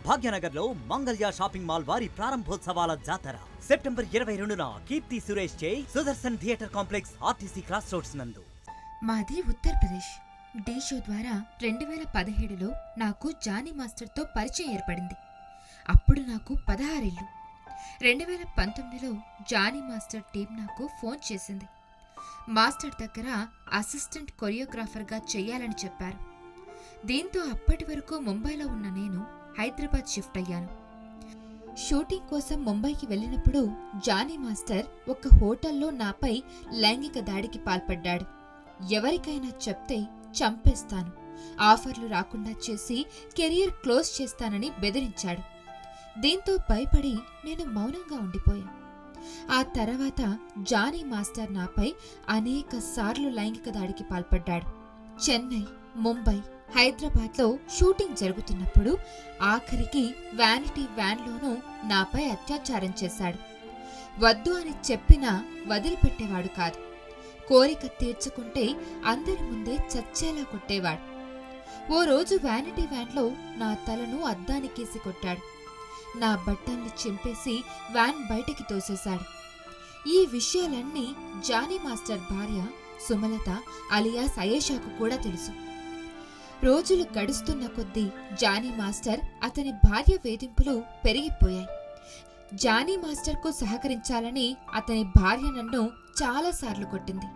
భాగ్యనగర్లో Mangalya shopping mall వారి ప్రారంభోత్సవాల జాతర September 22న Keerthy Suresh చే Sudarshan theatre complex RTC cross roads నందు. మాది ఉత్తరప్రదేశ్. డే షో ద్వారా 2017లో నాకు జానీ మాస్టర్తో పరిచయం ఏర్పడింది. అప్పుడు నాకు 16 ఏళ్ళు. 2019లో జానీ మాస్టర్ టీం నాకు ఫోన్ చేసింది. మాస్టర్ దగ్గర అసిస్టెంట్ కొరియోగ్రాఫర్గా చెయ్యాలని చెప్పారు. దీంతో అప్పటి వరకు ముంబైలో ఉన్న నేను హైదరాబాద్ షిఫ్ట్ అయ్యాను. షూటింగ్ కోసం ముంబైకి వెళ్ళినప్పుడు జానీ మాస్టర్ ఒక హోటల్లో నాపై లైంగిక దాడికి పాల్పడ్డాడు. ఎవరికైనా చెప్తే చంపేస్తాను, ఆఫర్లు రాకుండా చేసి కెరియర్ క్లోజ్ చేస్తానని బెదిరించాడు. దీంతో భయపడి నేను మౌనంగా ఉండిపోయాను. ఆ తర్వాత జానీ మాస్టర్ నాపై అనేక సార్లు లైంగిక దాడికి పాల్పడ్డాడు. చెన్నై, ముంబై, హైదరాబాద్లో షూటింగ్ జరుగుతున్నప్పుడు ఆఖరికి వ్యానిటీ వ్యాన్లోనూ నాపై అత్యాచారం చేశాడు. వద్దు అని చెప్పినా వదిలిపెట్టేవాడు కాదు. కోరిక తీర్చుకుంటే అందరి ముందే చచ్చేలా కొట్టేవాడు. ఓ రోజు వ్యానిటీ వ్యాన్లో నా తలను అద్దానికేసి కొట్టాడు. నా బట్టల్ని చింపేసి వ్యాన్ బయటికి తోసేశాడు. ఈ విషయాలన్నీ జానీ మాస్టర్ భార్య సుమలత అలియాస్ అయేషాకు కూడా తెలుసు. రోజులు గడుస్తున్న కొద్దీ జానీ మాస్టర్ అతని భార్య వేధింపులు పెరిగిపోయాయి. జానీ మాస్టర్కు సహకరించాలని అతని భార్య నన్ను చాలాసార్లు కొట్టింది.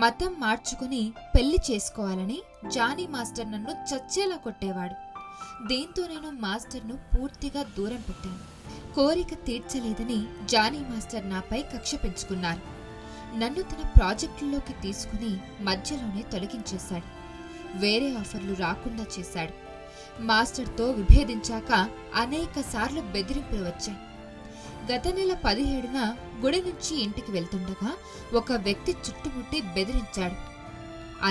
మతం మార్చుకుని పెళ్లి చేసుకోవాలని జానీ మాస్టర్ నన్ను చచ్చేలా కొట్టేవాడు. దీంతో నేను మాస్టర్ను పూర్తిగా దూరం పెట్టాను. కోరిక తీర్చలేదని జానీ మాస్టర్ నాపై కక్ష పెంచుకున్నారు. నన్ను తన ప్రాజెక్టుల్లోకి తీసుకుని మధ్యలోనే తొలగించేశాడు. వేరే ఆఫర్లు రాకుండా చేశాడు. మాస్టర్తో విభేదించాక అనేక సార్లు బెదిరింపులు వచ్చాయి. గత నెల 17న గుడి నుంచి ఇంటికి వెళ్తుండగా ఒక వ్యక్తి చుట్టుముట్టి బెదిరించాడు.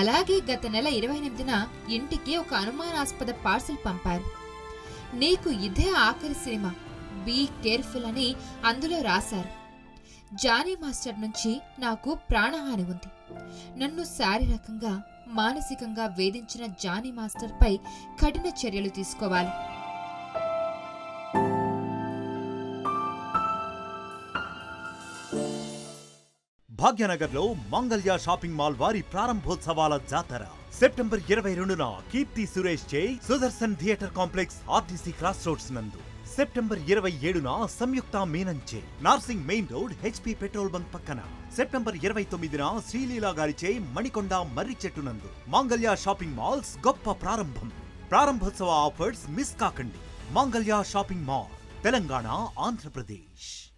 అలాగే గత నెల 28న ఇంటికి ఒక అనుమానాస్పద పార్సిల్ పంపారు. నీకు ఇదే ఆఖరి సినిమా, బీ కేర్ఫుల్ అని అందులో రాశారు. జానీ మాస్టర్ నుంచి నాకు ప్రాణహాని ఉంది. నన్ను శారీరకంగా, మానసికంగా వేధించిన జానీ మాస్టర్పై కఠిన చర్యలు తీసుకోవాలి. భాగ్యనగర్లో మంగళ్య షాపింగ్ మాల్ వారి ప్రారంభోత్సవాల జాతర సెప్టెంబర్ 22న కీర్తి సురేష్ చే Sudarshan theatre complex RTC cross roads నందు. సెప్టెంబర్ 27న సంయుక్త మీనన్ చే Narsing main road HP petrol bunk పక్కన. సెప్టెంబర్ 29న శ్రీలీలా గారిచే మణికొండ మర్రి చెట్టు నందు. మంగళ్య షాపింగ్ మాల్స్ గొప్ప ప్రారంభం. ప్రారంభోత్సవ ఆఫర్స్ మిస్ కాకండి. Mangalya shopping mall, Telangana, Andhra Pradesh.